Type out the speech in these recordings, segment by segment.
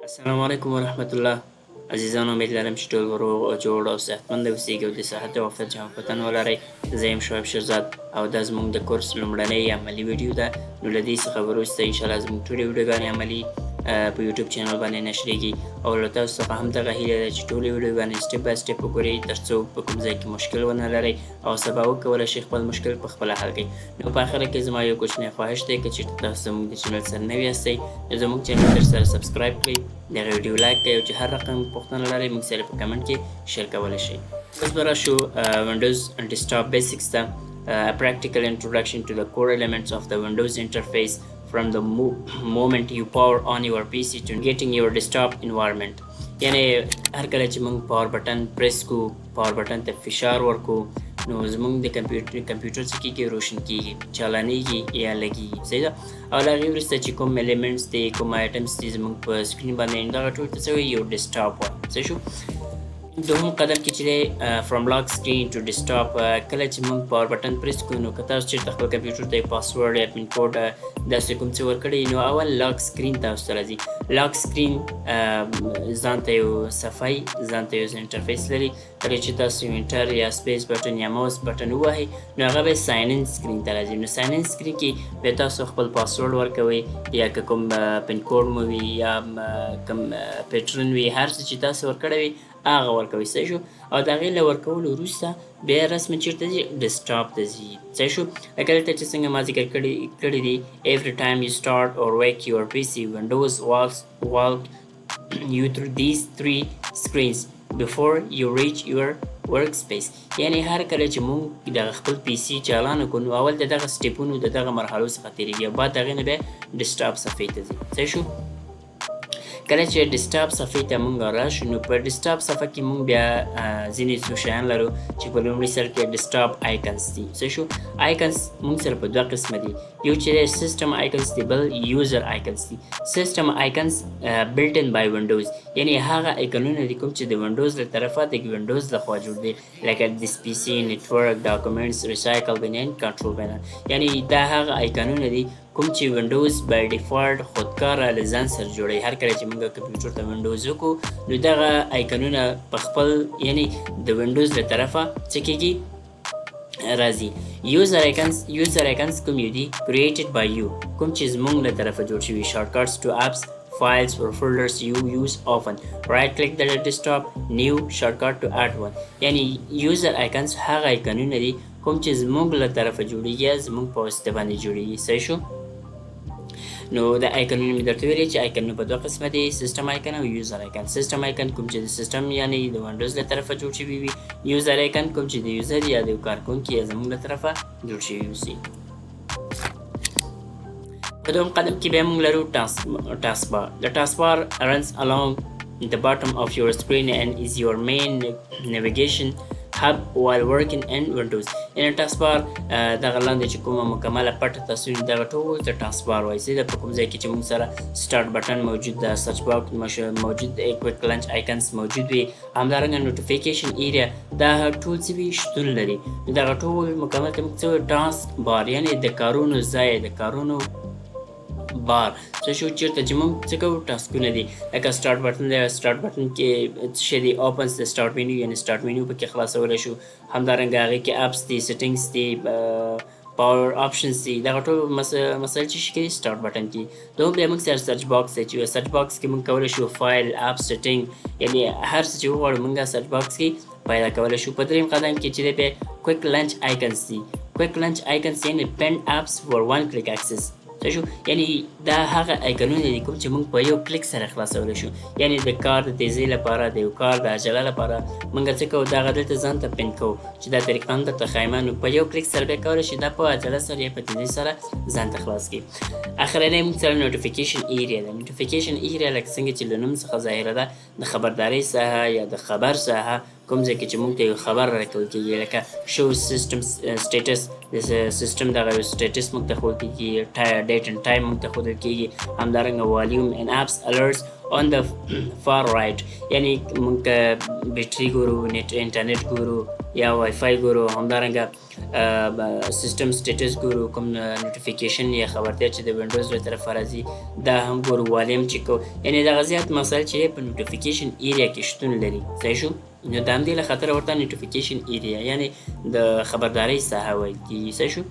السلام علیکم ورحمت الله عزیزانو، امید لرم چې ټول روغ او جوړ او صحتمند اوسئ او د صحت او عافیت جامه په تن ولرئ. زه یم شعیب شیرزاد او دا زموږ د کورس لومړنۍ عملي ویډیو ده. نو له دې څخه وروسته انشاءالله زموږ ټولې ویډیوګانې عملي په یوټیوب چینل باندې نشریږي او له تاسو څخه هم دغه هیله ده چې ټولې ویډیوګانې سټپ بای سټپ وګورئ ترڅو په کوم ځای کې مشکل ونه لرئ او سبا وکولی شئ خپل مشکل په خپله حل کړئ. نو په اخره کې زما یو کوچنی خواهش دی که چېرته تاسو زموږ د چینل سره نوي یاستئ نو زموږ چینل درسره سبسکرایب کړئ، دغه ویډیو لایک کړئ او چې هر رقم پوښتنه لرئ موږ سره په کمنټ کې شیر کولی شئ. اوس به راشو ونډوز ډیسکټاپ بیسکس ته. A practical introduction to the core elements of the Windows interface from the moment you power on your PC to getting your desktop environment. یعنی هر کله چې موږ پاور بټن پریس کو، پاور بټن ته فشار ورکو، نو زموږ د کمپیوټر څه کېږي، روشن کېږي، چالانېږي یا لګېږي. صحیح ده. او له هغې وروسته چې کوم ایلیمنټس دي، کوم آیټمس دي زموږ په سکرین باندې، دغه ټول ته څه وایي، یو ډیسکټاپ وایي. صحیح شو. دوهم قدم کې چې دی فرام لاک سکرین ټو ډیسکټاپ، کله چې موږ پاور بټن پریس کړو نو که تاسو چېرته خپل کمپیوټر ته پاسورډ یا پین کوډ داسې کوم څه ورکړی نو اول لاک سکرین تاسو ته راځي. لاک سکرین ځان ته یو صفحه ځان ته یو انټرفیس لري. کله چې تاسو یو انټر یا سپیس بټن یا ماوس بټن ووهئ نو هغه به ساین ان سکرین ته راځي. نو ساین ان سکرین کې به تاسو خپل پاسورډ ورکوئ یا که کوم پین کوډ مو وي یا کوم پیټرن وي، هر څه چې تاسو ورکړی وي هغه ورکوئ. صحیح شو. او د هغې له ورکولو وروسته بیا رسماً چېرته ځي، ډیسکټاپ ته ځي. صحیح شو. لکه دلته چې څنګه ما ذکر کړي دي، every time you start or wake your PC, Windows walk you through these three screens before you reach your workspace. یعنی هر کله چې موږ د خپل پی سي چالانه کړو نو اول د دغه سټیپونو د دغه مرحلو څخه تېرېږي او بعد د هغې نه بیا ډیسکټاپ صفحې ته ځي. صحیح شو. کله چې ډیسکټاپ صفحې ته موږ راشو نو په ډیسکټاپ صفحه کې موږ بیا ځینې څو شیان لرو چې په لومړي سر کې ډیسکټاپ آیکنز دي. صحیح شو. آیکنز موږ سره په دوه قسمه دي، یو چې دی سیسټم آیکنز دي، بل یوزر آیکنز دي. سیسټم آیکنز بلټ ان بای وینډوز، یعنی هغه آیکنونه دي کوم چې د وینډوز له طرفه د وینډوز لخوا جوړ دي، لکه دس پی سي، نیټورک، ډاکومنټس، ریسایکل بینن، کنټرول بینن. یعنی دا هغه آیکنونه دي کوم چې وینډوز بای ډیفالټ خودکاره له ځان سره جوړوي. هر کله چې موږ کمپیوټر ته وینډوز وکړو نو دغه آیکنونه په خپل یعنی د وینډوز له طرفه څه کېږي، راځي. یوزر آیکنز کوم یو دي، کریټډ بای یو، کوم چې زموږ له طرفه جوړ شوي. شارټکټس ټو اپس، files or folders you use often. Right click the desktop, new shortcut to add one. یعنی user icons هغه آیکنونه دي کوم چې زموږ له طرفه جوړیږي یا زموږ په واسطه باندې جوړیږي. صحیح شو. نو د آیکنونو مې درته ویلي چې آیکنونه په دوه قسمه دي، سیسټم آیکن او یوزر آیکن. سیسټم آیکن کوم چې د سیسټم یعنی د وینډوز له طرفه جوړ شوي وي، یوزر آیکن کوم چې د یوزر یا د کارکونکي یا زموږ له طرفه جوړ شوي اوسي. په دوم قدم کې بیا موږ لرو taskbar. The taskbar runs along the bottom of your screen and is your main navigation hub while working in Windows. یعنی taskbar دغه لاندې چې کومه مکمله پټه تصویر دغه ټول ته taskbar وایي. صحیح ده. په کوم ځای کې چې موږ سره سټارټ بټن موجود ده، سرچ باکس موجود ده، کویک لنچ آیکنز موجود وي، همدارنګه نوټیفیکیشن ایریا، دا ټول څه وي، شتون لري. دغه ټول مکمل ته موږ څه وایو، taskbar، یعنی د کارونو ځای، د کارونو بار. څه شو. چېرته چې موږ څه کوو، ټاسکونه دي. لکه سټارټ بټن دی، سټارټ بټن کې څه شی دی، اوپنز د سټارټ مینیو، یعنی سټارټ مینیو پکې خلاصولی شو. همدارنګه هغې کې اپس دي، سیټینګس دي، پاور آپشنز دي، دغه ټول مسایل چې شي کوي سټارټ بټن کې. دوهم بیا موږ سره سرچ باکس دی چې سرچ باکس کې موږ کولی شو فایل، اپ، سیټینګ، یعنی هر څه چې وغواړو موږ سرچ باکس کې پیدا کولی شو. په درېیم قدم کې چې دی بیا کویک لنچ آیکنز دي. کویک لنچ آیکنز یعنی پینډ اپس فور ون کلیک اکسس. صحیح شو. یعنی دا هغه آیکنونه دي کوم چې موږ په یو کلیک سره خلاصولی شو. یعنی د کار د تیزۍ لپاره، د یو کار د عجله لپاره موږ څه کوو، دغه دلته ځان ته پین کوو چې دا طریقه هم درته ښایم. نو په یو کلیک سره بیا کولی شي دا په عجله سره یا په تیزۍ سره ځان ته خلاص کړي. اخرنی موږ سره نوټیفیکیشن ایریا ده. نوټیفیکیشن ایریا لکه څنګه چې له نوم څخه ظاهره ده، د خبردارۍ ساحه یا د خبر ساحه، کوم ځای کې چې موږ ته یو خبر راکول کېږي، لکه شو سیسټم سټیټس، د سیسټم دغه یو سټیټس موږ ته ښودل کېږي، ډیټ اینډ ټایم موږ ته ښودل موندل کېږي. همدارنګه والیوم and apps alerts on the far right یعنی مونږ که بیټري ګورو انټرنیټ ګورو یا وای فای ګورو همدارنګه سیسټم سټیټس ګورو کوم نوټیفیکیشن یا خبرتیا چې د وینډوز له طرفه راځي دا هم ګورو والیم چیک کوو یعنی دغه زیات مسایل چې په نوټیفیکیشن ایریا کې شتون لري صحیح شو نو د همدې له خاطره ورته نوټیفیکیشن ایریا یعنی د خبردارۍ ساحه ویل کېږي صحیح شو.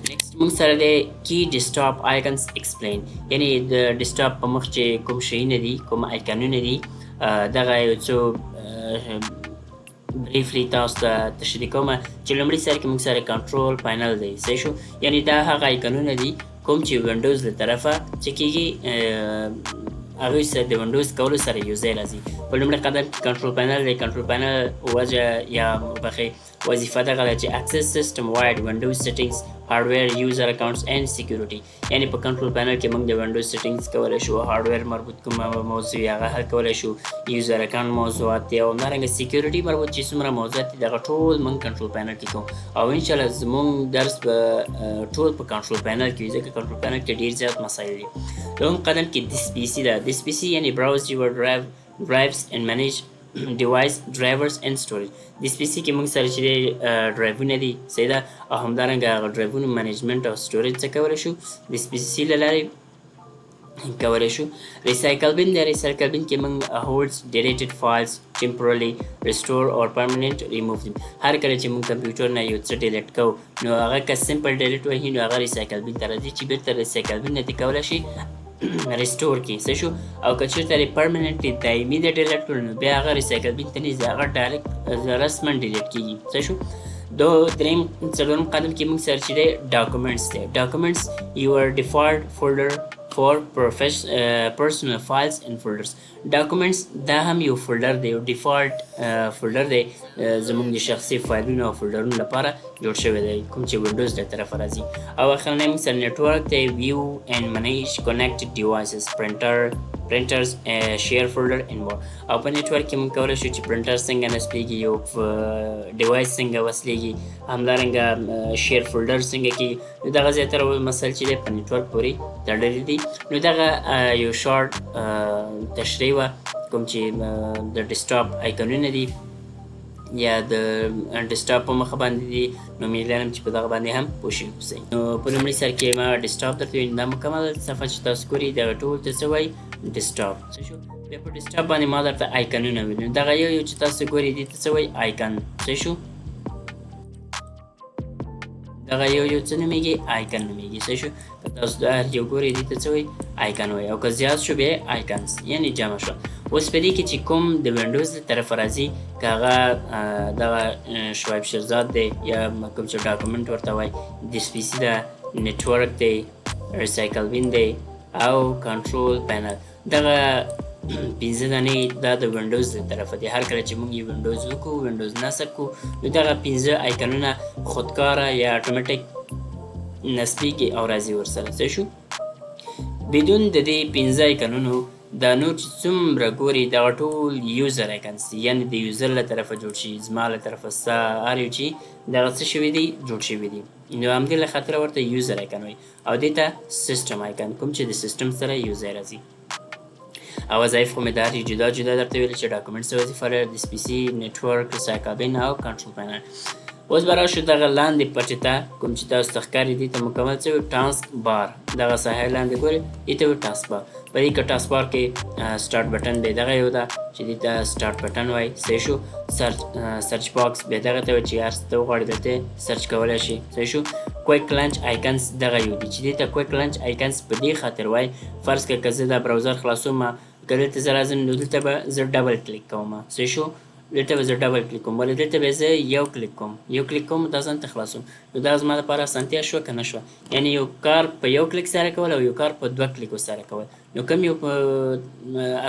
نیکسټ موږ سره دی کی ډیسکټاپ آیکنز ایکسپلین یعنی د ډیسکټاپ په مخ چې کوم شیونه دي کوم آیکنونه دي دغه یو څو بریفلی تاسو ته تشریح کوم چې لومړي سر کې موږ سره کنټرول پینل دی صحیح شو یعنی دا هغه آیکنونه دي کوم چې وینډوز له طرفه چې کېږي هغوی سره د وینډوز کولو سره یو ځای راځي. په لومړي قدم کې کنټرول پینل دی. کنټرول پینل وجه یا بخې وظیفه دغه ده چې اکسس سیسټم وایډ وینډوز سیټینګز هارډویر یوزر اکاونټس اینډ سیکیورټي یعنی په کنټرول پینل کې موږ د وینډوز سیټینګز کولی شو هارډویر مربوط کوم موضوع هغه حل کولی شو یوزر اکاونټ موضوعات دي او همدارنګه سیکیورټي مربوط چې څومره موضوعات دي دغه ټول موږ کنټرول پینل کې کوو او انشاءالله زموږ درس به ټول په کنټرول پینل کې وي ځکه کنټرول پینل کې ډېر زیات مسایل دي. دویم قدم کې ډیس پی سي ده. ډیس پی سي یعنی براوز یور drives and manage device drivers and storage. د سپی سي کې موږ سره چې ډرایوونه دي صحیح ده او همدارنګه هغه ډرایوونو منیجمنټ او سټوریج څه کولی شو د سپی سي له لارې کولی شو. ریسایکل بین دی. ریسایکل بین کې موږ هولډز ډیلیټډ فایلز ټمپورلی ریسټور او پرمننټ ریموو دي. هر کله چې موږ کمپیوټر نه یو څه ډیلیټ کوو نو هغه که سمپل ډیلیټ وهي نو هغه ریسایکل بین ته راځي چې بیرته ریسایکل بین نه دې کولی شي ریسټور کی صحیح شو او که چېرته پرمننټلی دایمي د ډیلیټ کړو نو بیا هغه ریسایکل بین ته نه ځي هغه ډایرکټ رسما ډیلیټ کېږي صحیح شو. دریم څلورم قدم کې موږ سره چې دی ډاکومنټس دی. ډاکومنټس یور ډیفالټ فولډر for personal files and folders. Documents دا هم یو فولډر دی یو ډیفالټ فولډر دی زموږ د شخصي فایلونو او فولډرونو لپاره جوړ شوی دی کوم چې وینډوز له طرفه راځي. او اخرنی موږ سره نیټورک دی. ویو and manage connected devices printers share folder and more. او په نیټورک کې موږ کولی شو چې پرنټر څنګه نصبېږي یو ډیوایس څنګه وصلېږي همدارنګه شیر فولډر څنګه کېږي نو دغه زیاتره مسایل چې دی په نیټورک پورې تړلي دي. نو دغه یو شارټ تشریح وه کوم چې د ډیسکټاپ آیکنونه دي یا د ډیسکټاپ په مخه باندې دي نو مې لرم چې په دغه باندې هم پوه شوي اوسئ. نو په لومړي سر کې ما ډیسکټاپ درته ویل دا مکمل صفحه چې تاسو ګورئ دغه ټول ته څه وایي ډیسکټاپ څه شو. بیا په ډیسکټاپ باندې ما درته آیکنونه ویل نو دغه یو چې تاسو ګورئ دې ته څه وایي آیکن څه شو دغه یو څه نومېږي آیکن نومېږي څه شو. که تاسو د هر یو ګورئ دې ته څه وایي آیکن وایي او که زیات شو بیا آیکنس یعنې جمع شو. اوس په دې کې چې کوم د وینډوز له طرفه راځي که هغه دغه شعیب شیرزاد دی یا کوم چې ډاکومنټ ورته وایي ډیس پی سي ده نیټورک دی ریسایکل بین دی او کنټرول پینل دغه پنځه دانې دا د وینډوز له طرفه دي. هر کله چې موږ یو وینډوز وکړو وینډوز نصب کړو نو دغه پنځه آیکنونه خودکاره یا اتوماتیک نصبېږي او راځي ورسره څه شو. بدون د دې پنځه آیکنونو دا نور چې څومره ګوري دغه ټول یوزر آیکنس دي یعنې د یوزر له طرفه جوړ شي زما له طرفه ستا هر یو چې دغه څه شوي دي جوړ شوي دي نو همدې له خاطره ورته یوزر آیکن وایي او دې ته سیسټم آیکن کوم چې د سیسټم سره یو ځای راځي. او وظایف خو مې دا جدا جدا درته ویل چې ډاکومنټس وظیفه لري د سپی سي نیټورک ریسایکل بین او کنټرول پینل. اوس به راشو دغه لاندې پټې ته کوم چې تاسو ته ښکاري دې ته مکمل څه وي ټاسک بار دغه ساحه لاندې ګورئ دې ته وي ټاسک بار. په دې کې ټاسک بار کې سټارټ بټن دی دغه یو ده چې دې ته سټارټ بټن وایي صحیح شو. سرچ باکس بیا دغه ته وایي چې هر څه ته وغواړئ دلته سرچ کولی شي صحیح شو. کویک لانچ آیکنس دغه یو دي چې دې ته کویک لانچ آیکنس په دې خاطر وایي فرض کړه که زه دا براوزر خلاصوم که دلته زه راځم نو دلته به زه ډبل کلیک کوم صحیح شو. دلته به زه ډبل کلیک کوم ولې دلته به زه یو کلیک کوم دا ځان ته خلاصوم نو دا زما لپاره اسانتیا شوه که نه شوه یعنې یو کار په یو کلیک سره کول او یو کار په دوه کلیکو سره کول نو کوم یو په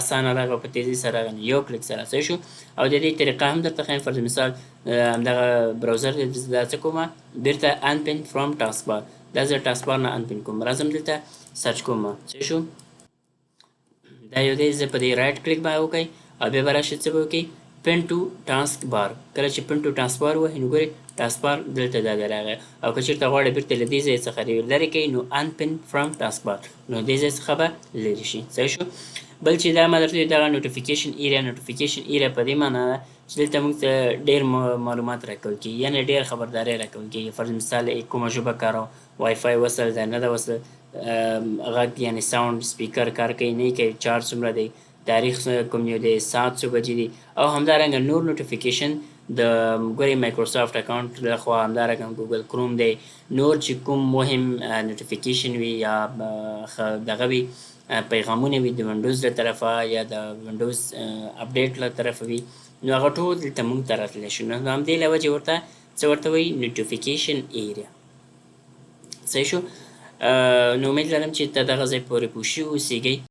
اسانه راغی په تیزي سره راغی یو کلیک سره صحیح شو. او د دې طریقه هم درته ښیم فرض مثال همدغه براوزر دی دا څه کومه بیرته انپن فرام ټاسک بار دا زه ټاسک بار نه انپن کوم راځم دلته سرچ کوم صحیح شو. دا یو دی زه په دې رایټ کلیک به وکړئ او بیا به راشئ څه به وکړئ پن ټو ټاسک بار. کله چې پن ټو ټاسک بار ووهئ نو ګورئ تاسکبار دلته دا دی راغی او که چېرته غواړئ بیرته له دې ځای څخه لرې کوئ نو unpin from taskbar نو دې ځای څخه به لرې شي. صحیح شو. بل چې دا ما درته ویل دغه نوټیفیکیشن ایریا په دې معنا ده چې دلته موږ ته ډېر معلومات راکول کېږي یعنې ډېر خبرداری راکول کېږي. فرض مثال کومه ژبه کاروم وای فای وصل ده نه ده وصل غږ یعنې ساوند سپیکر کار کوي نه کوي چارج څومره دی تاریخ کوم یو دی ساعت څو بجې دي او همدارنګه نور نوټیفیکیشن د ګورې مایکروسافټ اکاونټ لخوا همدارنګه ګوګل کروم دی نور چې کوم مهم نوټیفیکیشن وي یا دغه وي پیغامونه وي د وینډوز له طرفه یا د وینډوز اپډیټ له طرفه وي نو هغه ټول دلته موږ ته راتلی شي. نو همدې له وجې ورته څه ورته وایي نوټیفیکیشن ایریا. صحیح شو. نو امید لرم چې ته دغه ځای پورې پوه شوي اوسېږئ.